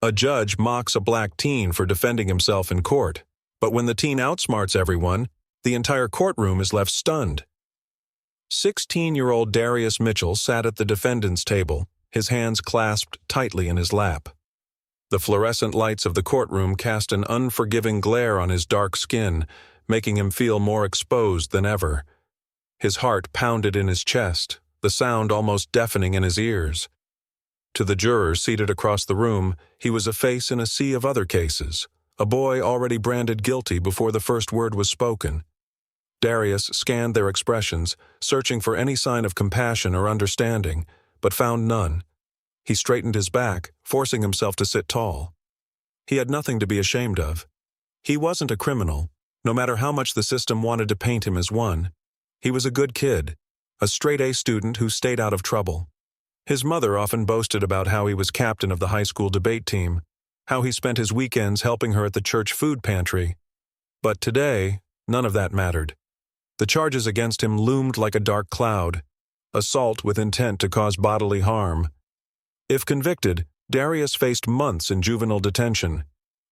A judge mocks a black teen for defending himself in court, but when the teen outsmarts everyone, the entire courtroom is left stunned. 16-year-old Darius Mitchell sat at the defendant's table, his hands clasped tightly in his lap. The fluorescent lights of the courtroom cast an unforgiving glare on his dark skin, making him feel more exposed than ever. His heart pounded in his chest, the sound almost deafening in his ears. To the jurors seated across the room, he was a face in a sea of other cases, a boy already branded guilty before the first word was spoken. Darius scanned their expressions, searching for any sign of compassion or understanding, but found none. He straightened his back, forcing himself to sit tall. He had nothing to be ashamed of. He wasn't a criminal, no matter how much the system wanted to paint him as one. He was a good kid, a straight-A student who stayed out of trouble. His mother often boasted about how he was captain of the high school debate team, how he spent his weekends helping her at the church food pantry. But today, none of that mattered. The charges against him loomed like a dark cloud, assault with intent to cause bodily harm. If convicted, Darius faced months in juvenile detention.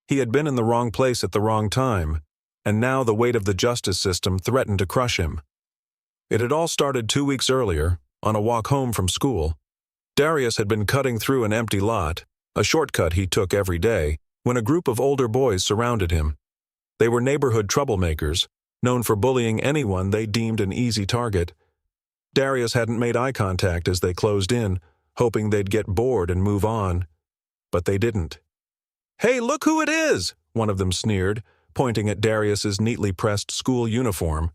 He had been in the wrong place at the wrong time, and now the weight of the justice system threatened to crush him. It had all started 2 weeks earlier, on a walk home from school. Darius had been cutting through an empty lot, a shortcut he took every day, when a group of older boys surrounded him. They were neighborhood troublemakers, known for bullying anyone they deemed an easy target. Darius hadn't made eye contact as they closed in, hoping they'd get bored and move on. But they didn't. "Hey, look who it is!" one of them sneered, pointing at Darius's neatly pressed school uniform.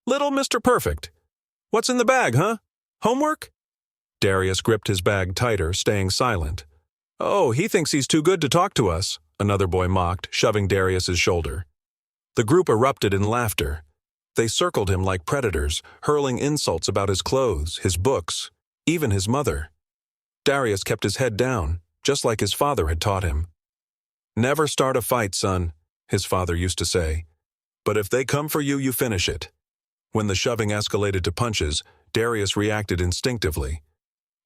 "Little Mr. Perfect. What's in the bag, huh? Homework?" Darius gripped his bag tighter, staying silent. "Oh, he thinks he's too good to talk to us," another boy mocked, shoving Darius's shoulder. The group erupted in laughter. They circled him like predators, hurling insults about his clothes, his books, even his mother. Darius kept his head down, just like his father had taught him. "Never start a fight, son," his father used to say. "But if they come for you, you finish it." When the shoving escalated to punches, Darius reacted instinctively.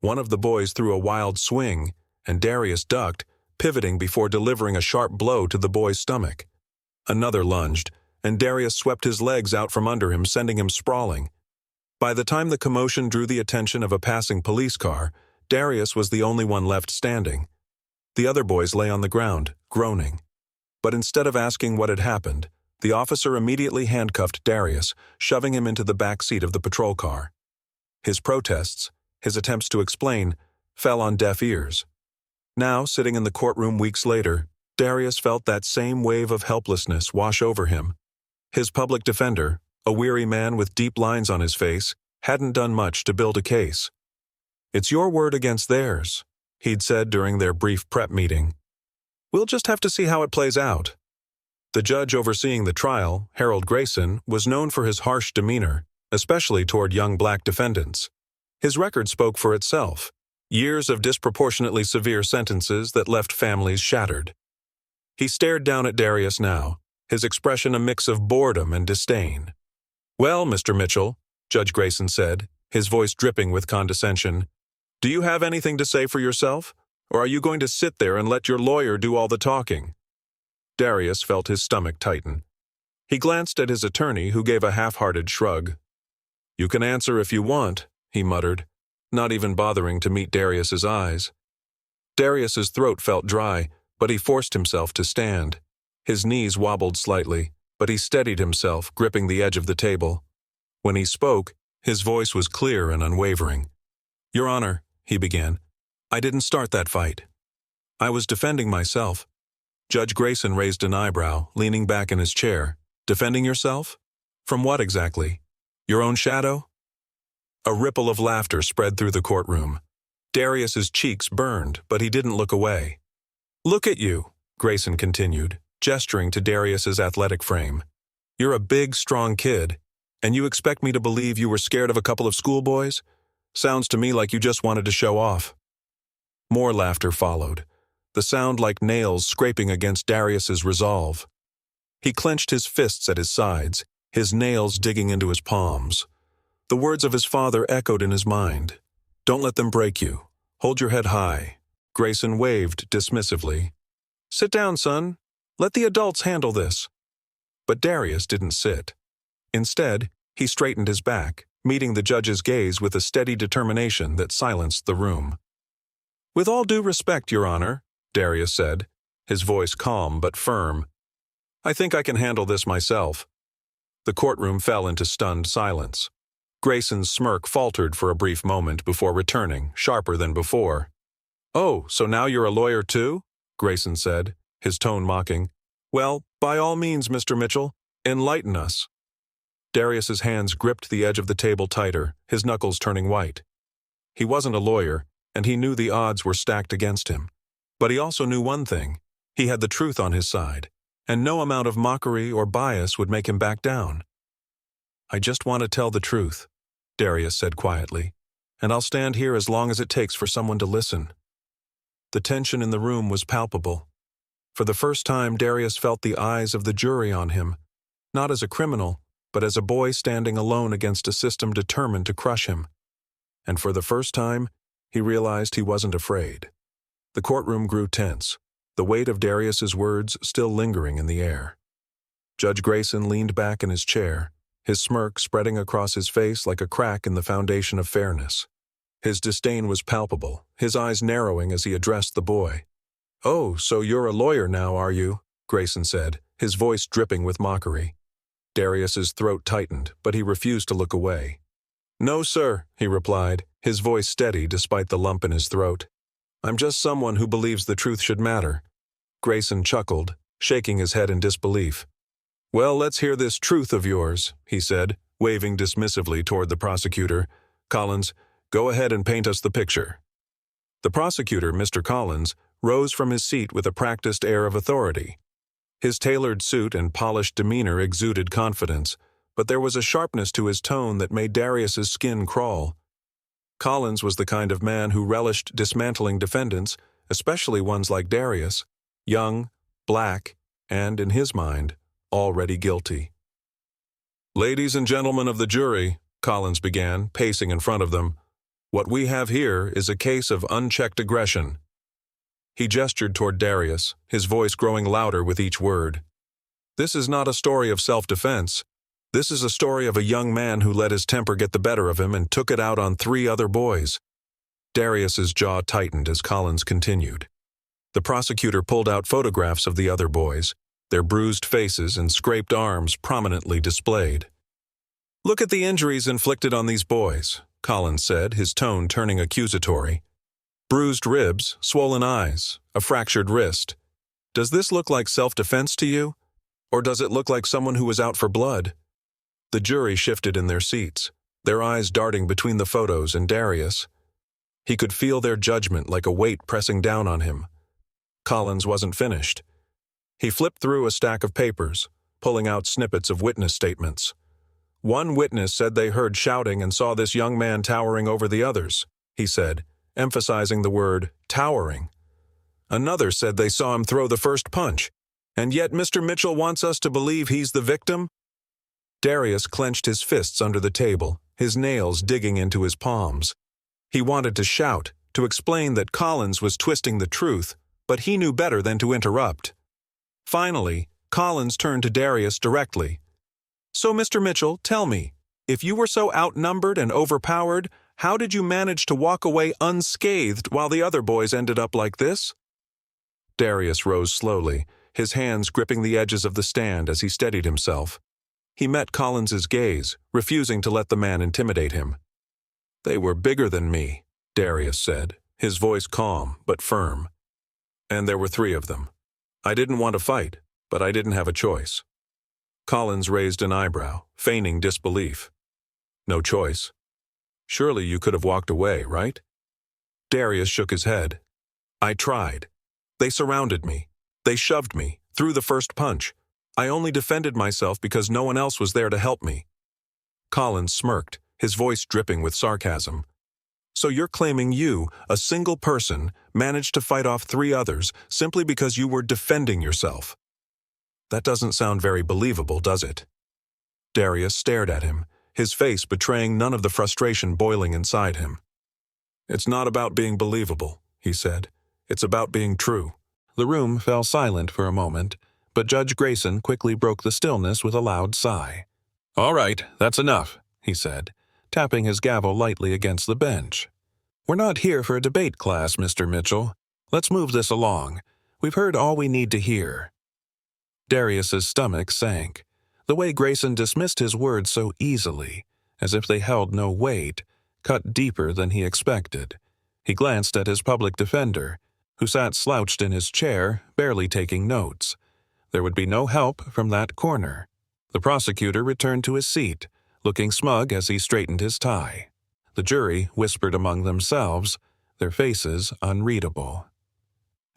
One of the boys threw a wild swing, and Darius ducked, pivoting before delivering a sharp blow to the boy's stomach. Another lunged, and Darius swept his legs out from under him, sending him sprawling. By the time the commotion drew the attention of a passing police car, Darius was the only one left standing. The other boys lay on the ground, groaning. But instead of asking what had happened, the officer immediately handcuffed Darius, shoving him into the back seat of the patrol car. His protests, his attempts to explain, fell on deaf ears. Now, sitting in the courtroom weeks later, Darius felt that same wave of helplessness wash over him. His public defender, a weary man with deep lines on his face, hadn't done much to build a case. "It's your word against theirs," he'd said during their brief prep meeting. "We'll just have to see how it plays out." The judge overseeing the trial, Harold Grayson, was known for his harsh demeanor, especially toward young black defendants. His record spoke for itself, years of disproportionately severe sentences that left families shattered. He stared down at Darius now, his expression a mix of boredom and disdain. "Well, Mr. Mitchell," Judge Grayson said, his voice dripping with condescension, "do you have anything to say for yourself, or are you going to sit there and let your lawyer do all the talking?" Darius felt his stomach tighten. He glanced at his attorney, who gave a half-hearted shrug. "You can answer if you want," he muttered, not even bothering to meet Darius's eyes. Darius's throat felt dry, but he forced himself to stand. His knees wobbled slightly, but he steadied himself, gripping the edge of the table. When he spoke, his voice was clear and unwavering. "Your Honor," he began, "I didn't start that fight. I was defending myself." Judge Grayson raised an eyebrow, leaning back in his chair. "Defending yourself? From what exactly? Your own shadow?" A ripple of laughter spread through the courtroom. Darius's cheeks burned, but he didn't look away. "Look at you," Grayson continued, gesturing to Darius's athletic frame. "You're a big, strong kid, and you expect me to believe you were scared of a couple of schoolboys? Sounds to me like you just wanted to show off." More laughter followed, the sound like nails scraping against Darius's resolve. He clenched his fists at his sides, his nails digging into his palms. The words of his father echoed in his mind. "Don't let them break you. Hold your head high." Grayson waved dismissively, Sit down, son. Let the adults handle this. But Darius didn't sit. Instead, he straightened his back, meeting the judge's gaze with a steady determination that silenced the room. With all due respect, Your Honor, Darius said, his voice calm but firm. I think I can handle this myself. The courtroom fell into stunned silence. Grayson's smirk faltered for a brief moment before returning, sharper than before. Oh, so now you're a lawyer too? Grayson said, his tone mocking. Well, by all means, Mr. Mitchell, enlighten us. Darius's hands gripped the edge of the table tighter, his knuckles turning white. He wasn't a lawyer, and he knew the odds were stacked against him. But he also knew one thing. He had the truth on his side, and no amount of mockery or bias would make him back down. I just want to tell the truth, Darius said quietly, and I'll stand here as long as it takes for someone to listen. The tension in the room was palpable. For the first time, Darius felt the eyes of the jury on him, not as a criminal, but as a boy standing alone against a system determined to crush him. And for the first time, he realized he wasn't afraid. The courtroom grew tense, the weight of Darius's words still lingering in the air. Judge Grayson leaned back in his chair, his smirk spreading across his face like a crack in the foundation of fairness. His disdain was palpable, his eyes narrowing as he addressed the boy. Oh, so you're a lawyer now, are you? Grayson said, his voice dripping with mockery. Darius's throat tightened, but he refused to look away. No, sir, he replied, his voice steady despite the lump in his throat. I'm just someone who believes the truth should matter. Grayson chuckled, shaking his head in disbelief. Well, let's hear this truth of yours, he said, waving dismissively toward the prosecutor. Collins, go ahead and paint us the picture. The prosecutor, Mr. Collins, rose from his seat with a practiced air of authority. His tailored suit and polished demeanor exuded confidence, but there was a sharpness to his tone that made Darius's skin crawl. Collins was the kind of man who relished dismantling defendants, especially ones like Darius, young, black, and, in his mind, already guilty. Ladies and gentlemen of the jury, Collins began, pacing in front of them, what we have here is a case of unchecked aggression. He gestured toward Darius, his voice growing louder with each word. This is not a story of self-defense. This is a story of a young man who let his temper get the better of him and took it out on 3 other boys. Darius's jaw tightened as Collins continued. The prosecutor pulled out photographs of the other boys, their bruised faces and scraped arms prominently displayed. Look at the injuries inflicted on these boys, Collins said, his tone turning accusatory. Bruised ribs, swollen eyes, a fractured wrist. Does this look like self-defense to you? Or does it look like someone who was out for blood? The jury shifted in their seats, their eyes darting between the photos and Darius. He could feel their judgment like a weight pressing down on him. Collins wasn't finished. He flipped through a stack of papers, pulling out snippets of witness statements. One witness said they heard shouting and saw this young man towering over the others, he said, emphasizing the word towering. Another said they saw him throw the first punch, and yet Mr. Mitchell wants us to believe he's the victim? Darius clenched his fists under the table, his nails digging into his palms. He wanted to shout, to explain that Collins was twisting the truth, but he knew better than to interrupt. Finally, Collins turned to Darius directly. So, Mr. Mitchell, tell me, if you were so outnumbered and overpowered, how did you manage to walk away unscathed while the other boys ended up like this? Darius rose slowly, his hands gripping the edges of the stand as he steadied himself. He met Collins's gaze, refusing to let the man intimidate him. They were bigger than me, Darius said, his voice calm but firm. And there were 3 of them. I didn't want to fight, but I didn't have a choice. Collins raised an eyebrow, feigning disbelief. No choice. Surely you could have walked away, right? Darius shook his head. I tried. They surrounded me. They shoved me, threw the first punch. I only defended myself because no one else was there to help me. Collins smirked, his voice dripping with sarcasm. So you're claiming you, a single person, managed to fight off 3 others simply because you were defending yourself? That doesn't sound very believable, does it? Darius stared at him, his face betraying none of the frustration boiling inside him. It's not about being believable, he said. It's about being true. The room fell silent for a moment, but Judge Grayson quickly broke the stillness with a loud sigh. "All right, that's enough," he said, tapping his gavel lightly against the bench. "We're not here for a debate class, Mr. Mitchell. Let's move this along. We've heard all we need to hear." Darius's stomach sank. The way Grayson dismissed his words so easily, as if they held no weight, cut deeper than he expected. He glanced at his public defender, who sat slouched in his chair, barely taking notes. There would be no help from that corner. The prosecutor returned to his seat, looking smug as he straightened his tie. The jury whispered among themselves, their faces unreadable.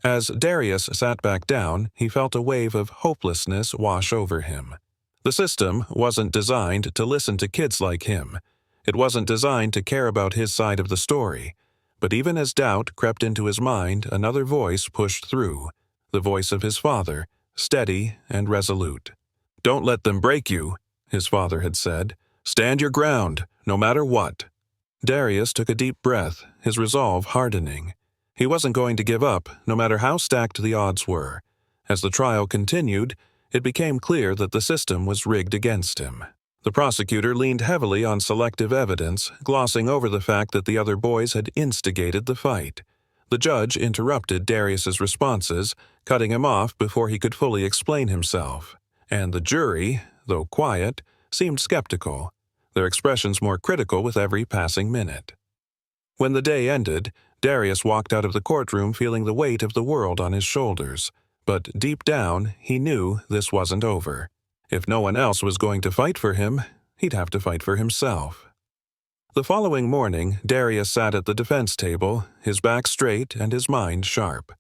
As Darius sat back down, he felt a wave of hopelessness wash over him. The system wasn't designed to listen to kids like him. It wasn't designed to care about his side of the story. But even as doubt crept into his mind, another voice pushed through, the voice of his father, steady and resolute. "Don't let them break you," his father had said. "Stand your ground, no matter what." Darius took a deep breath, his resolve hardening. He wasn't going to give up, no matter how stacked the odds were. As the trial continued, it became clear that the system was rigged against him. The prosecutor leaned heavily on selective evidence, glossing over the fact that the other boys had instigated the fight. The judge interrupted Darius's responses, cutting him off before he could fully explain himself. And the jury, though quiet, seemed skeptical, their expressions more critical with every passing minute. When the day ended, Darius walked out of the courtroom feeling the weight of the world on his shoulders. But deep down, he knew this wasn't over. If no one else was going to fight for him, he'd have to fight for himself. The following morning, Darius sat at the defense table, his back straight and his mind sharp.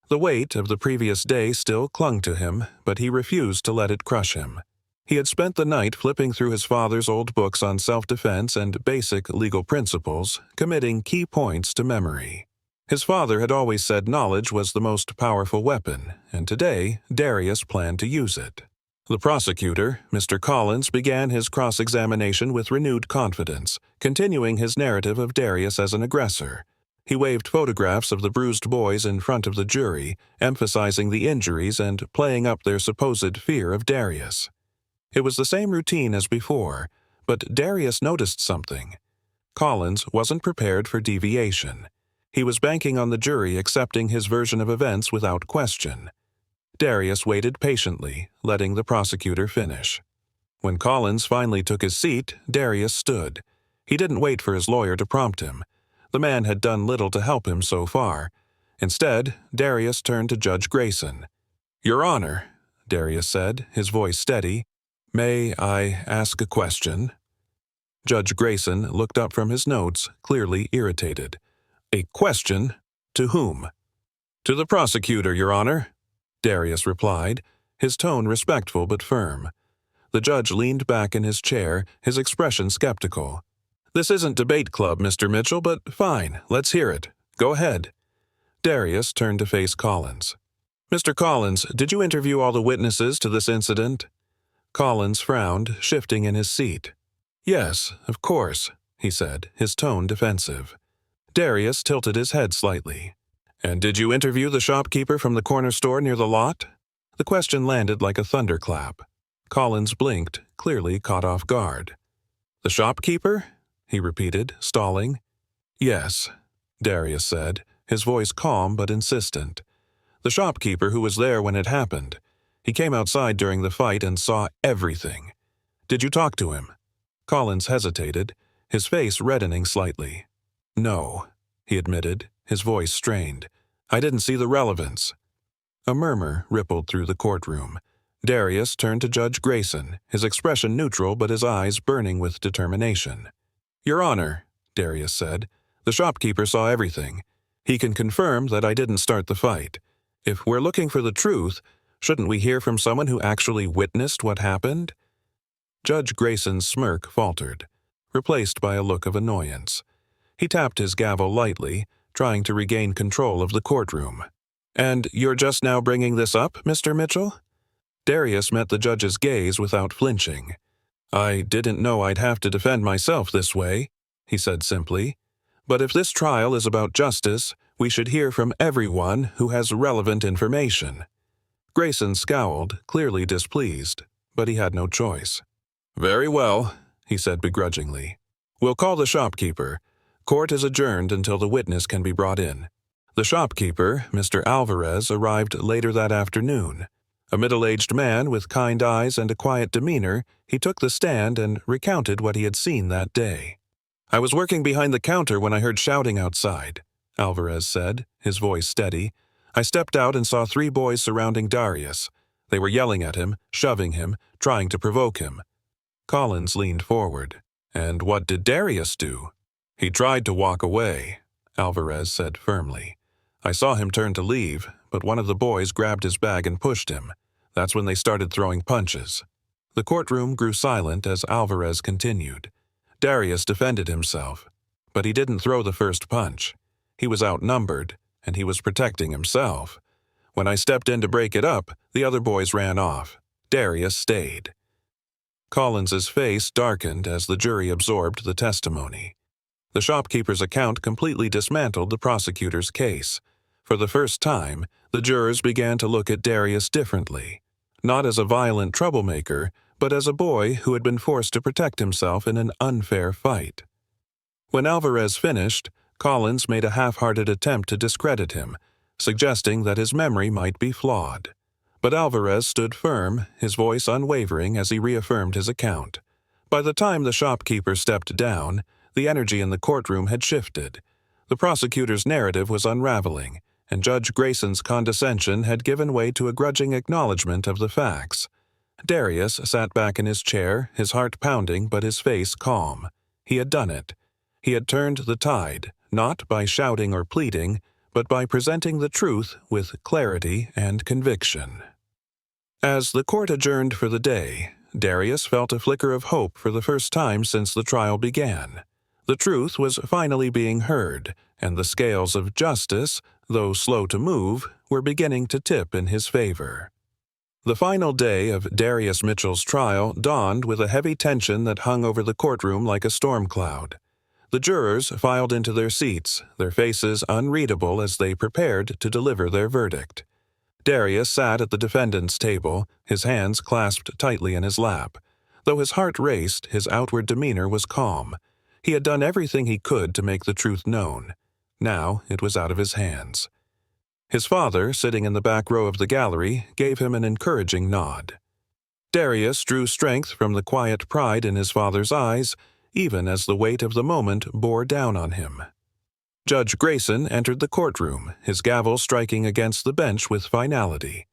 The weight of the previous day still clung to him, but he refused to let it crush him. He had spent the night flipping through his father's old books on self-defense and basic legal principles, committing key points to memory. His father had always said knowledge was the most powerful weapon, and today Darius planned to use it. The prosecutor, Mr. Collins, began his cross-examination with renewed confidence, continuing his narrative of Darius as an aggressor. He waved photographs of the bruised boys in front of the jury, emphasizing the injuries and playing up their supposed fear of Darius. It was the same routine as before, but Darius noticed something. Collins wasn't prepared for deviation. He was banking on the jury accepting his version of events without question. Darius waited patiently, letting the prosecutor finish. When Collins finally took his seat, Darius stood. He didn't wait for his lawyer to prompt him. The man had done little to help him so far. Instead, Darius turned to Judge Grayson. "Your Honor," Darius said, his voice steady, "may I ask a question?" Judge Grayson looked up from his notes, clearly irritated. "A question? To whom?" "To the prosecutor, Your Honor," Darius replied, his tone respectful but firm. The judge leaned back in his chair, his expression skeptical. "This isn't debate club, Mr. Mitchell, but fine, let's hear it. Go ahead." Darius turned to face Collins. "Mr. Collins, did you interview all the witnesses to this incident?" Collins frowned, shifting in his seat. "Yes, of course," he said, his tone defensive. Darius tilted his head slightly. "And did you interview the shopkeeper from the corner store near the lot?" The question landed like a thunderclap. Collins blinked, clearly caught off guard. "The shopkeeper?" he repeated, stalling. "Yes," Darius said, his voice calm but insistent. "The shopkeeper who was there when it happened. He came outside during the fight and saw everything. Did you talk to him?" Collins hesitated, his face reddening slightly. "No," he admitted, his voice strained. "I didn't see the relevance." A murmur rippled through the courtroom. Darius turned to Judge Grayson, his expression neutral but his eyes burning with determination. "Your Honor," Darius said, "the shopkeeper saw everything. He can confirm that I didn't start the fight. If we're looking for the truth, shouldn't we hear from someone who actually witnessed what happened?" Judge Grayson's smirk faltered, replaced by a look of annoyance. He tapped his gavel lightly, trying to regain control of the courtroom. "And you're just now bringing this up, Mr. Mitchell?" Darius met the judge's gaze without flinching. "I didn't know I'd have to defend myself this way," he said simply. "But if this trial is about justice, We should hear from everyone who has relevant information." Grayson scowled, clearly displeased, but he had no choice. "Very well," he said begrudgingly. "We'll call the shopkeeper. Court is adjourned until the witness can be brought in." The shopkeeper, Mr. Alvarez, arrived later that afternoon. A middle-aged man with kind eyes and a quiet demeanor, he took the stand and recounted what he had seen that day. "I was working behind the counter when I heard shouting outside," Alvarez said, his voice steady. "I stepped out and saw 3 boys surrounding Darius. They were yelling at him, shoving him, trying to provoke him." Collins leaned forward. "And what did Darius do?" "He tried to walk away," Alvarez said firmly. "I saw him turn to leave, but one of the boys grabbed his bag and pushed him. That's when they started throwing punches." The courtroom grew silent as Alvarez continued. Darius defended himself, but he didn't throw the first punch. He was outnumbered, and he was protecting himself. When I stepped in to break it up, the other boys ran off. Darius stayed. Collins's face darkened as the jury absorbed the testimony. The shopkeeper's account completely dismantled the prosecutor's case. For the first time, the jurors began to look at Darius differently, not as a violent troublemaker, but as a boy who had been forced to protect himself in an unfair fight. When Alvarez finished, Collins made a half-hearted attempt to discredit him, suggesting that his memory might be flawed. But Alvarez stood firm, his voice unwavering as he reaffirmed his account. By the time the shopkeeper stepped down, the energy in the courtroom had shifted. The prosecutor's narrative was unraveling, and Judge Grayson's condescension had given way to a grudging acknowledgement of the facts. Darius sat back in his chair, his heart pounding but his face calm. He had done it. He had turned the tide, not by shouting or pleading, but by presenting the truth with clarity and conviction. As the court adjourned for the day, Darius felt a flicker of hope for the first time since the trial began. The truth was finally being heard, and the scales of justice, though slow to move, were beginning to tip in his favor. The final day of Darius Mitchell's trial dawned with a heavy tension that hung over the courtroom like a storm cloud. The jurors filed into their seats, their faces unreadable as they prepared to deliver their verdict. Darius sat at the defendant's table, his hands clasped tightly in his lap. Though his heart raced, his outward demeanor was calm. He had done everything he could to make the truth known. Now it was out of his hands. His father, sitting in the back row of the gallery, gave him an encouraging nod. Darius drew strength from the quiet pride in his father's eyes, even as the weight of the moment bore down on him. Judge Grayson entered the courtroom, his gavel striking against the bench with finality.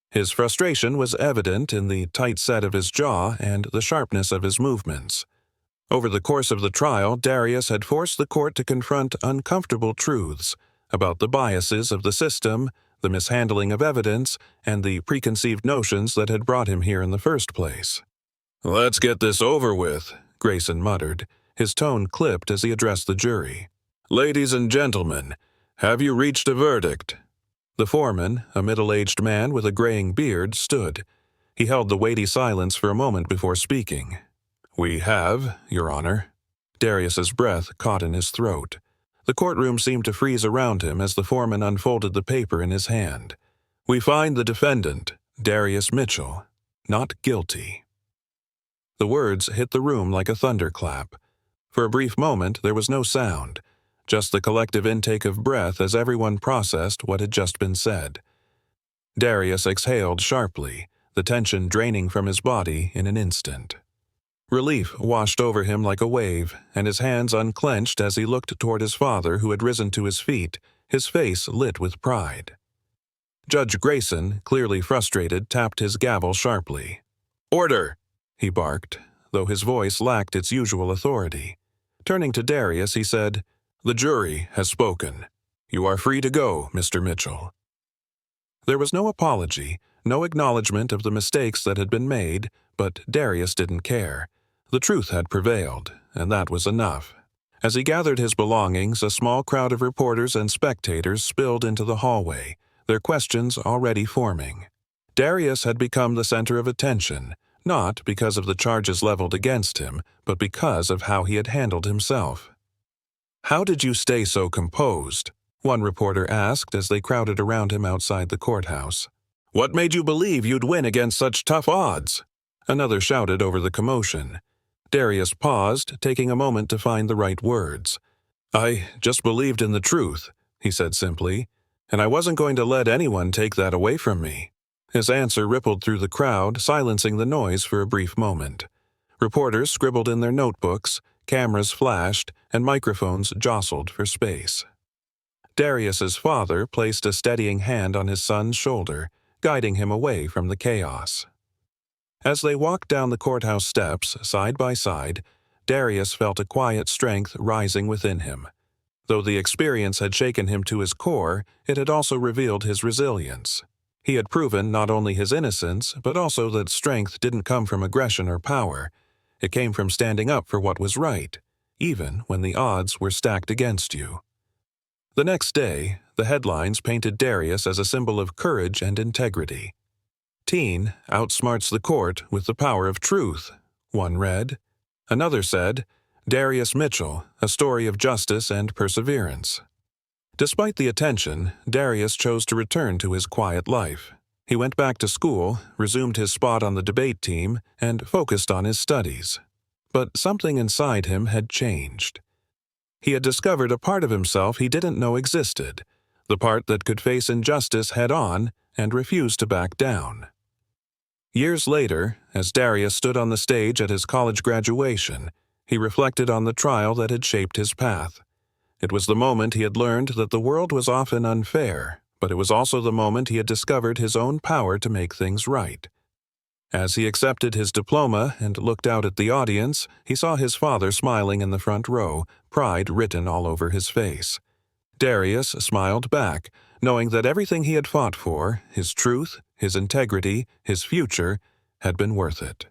His frustration was evident in the tight set of his jaw and the sharpness of his movements. Over the course of the trial, Darius had forced the court to confront uncomfortable truths about the biases of the system, the mishandling of evidence, and the preconceived notions that had brought him here in the first place. "Let's get this over with," Grayson muttered, his tone clipped as he addressed the jury. "Ladies and gentlemen, have you reached a verdict?" The foreman, a middle-aged man with a graying beard, stood. He held the weighty silence for a moment before speaking. "We have, Your Honor." Darius's breath caught in his throat. The courtroom seemed to freeze around him as the foreman unfolded the paper in his hand. "We find the defendant, Darius Mitchell, not guilty." The words hit the room like a thunderclap. For a brief moment there was no sound, just the collective intake of breath as everyone processed what had just been said. Darius exhaled sharply, the tension draining from his body in an instant. Relief washed over him like a wave, and his hands unclenched as he looked toward his father who had risen to his feet, his face lit with pride. Judge Grayson, clearly frustrated, tapped his gavel sharply. "Order!" he barked, though his voice lacked its usual authority. Turning to Darius, he said, "The jury has spoken. You are free to go, Mr. Mitchell." There was no apology, no acknowledgement of the mistakes that had been made, but Darius didn't care. The truth had prevailed, and that was enough. As he gathered his belongings, a small crowd of reporters and spectators spilled into the hallway, their questions already forming. Darius had become the center of attention, not because of the charges leveled against him, but because of how he had handled himself. "How did you stay so composed?" one reporter asked as they crowded around him outside the courthouse. "What made you believe you'd win against such tough odds?" Another shouted over the commotion. Darius paused, taking a moment to find the right words. "I just believed in the truth," he said simply, "and I wasn't going to let anyone take that away from me." His answer rippled through the crowd, silencing the noise for a brief moment. Reporters scribbled in their notebooks, cameras flashed, and microphones jostled for space. Darius's father placed a steadying hand on his son's shoulder, guiding him away from the chaos. As they walked down the courthouse steps, side by side, Darius felt a quiet strength rising within him. Though the experience had shaken him to his core, it had also revealed his resilience. He had proven not only his innocence, but also that strength didn't come from aggression or power. It came from standing up for what was right, even when the odds were stacked against you. The next day, the headlines painted Darius as a symbol of courage and integrity. "Teen outsmarts the court with the power of truth," one read. Another said, "Darius Mitchell, a story of justice and perseverance." Despite the attention, Darius chose to return to his quiet life. He went back to school, resumed his spot on the debate team, and focused on his studies. But something inside him had changed. He had discovered a part of himself he didn't know existed, the part that could face injustice head-on and refuse to back down. Years later, as Darius stood on the stage at his college graduation, he reflected on the trial that had shaped his path. It was the moment he had learned that the world was often unfair, but it was also the moment he had discovered his own power to make things right. As he accepted his diploma and looked out at the audience, he saw his father smiling in the front row, pride written all over his face. Darius smiled back, knowing that everything he had fought for, his truth, his integrity, his future, had been worth it.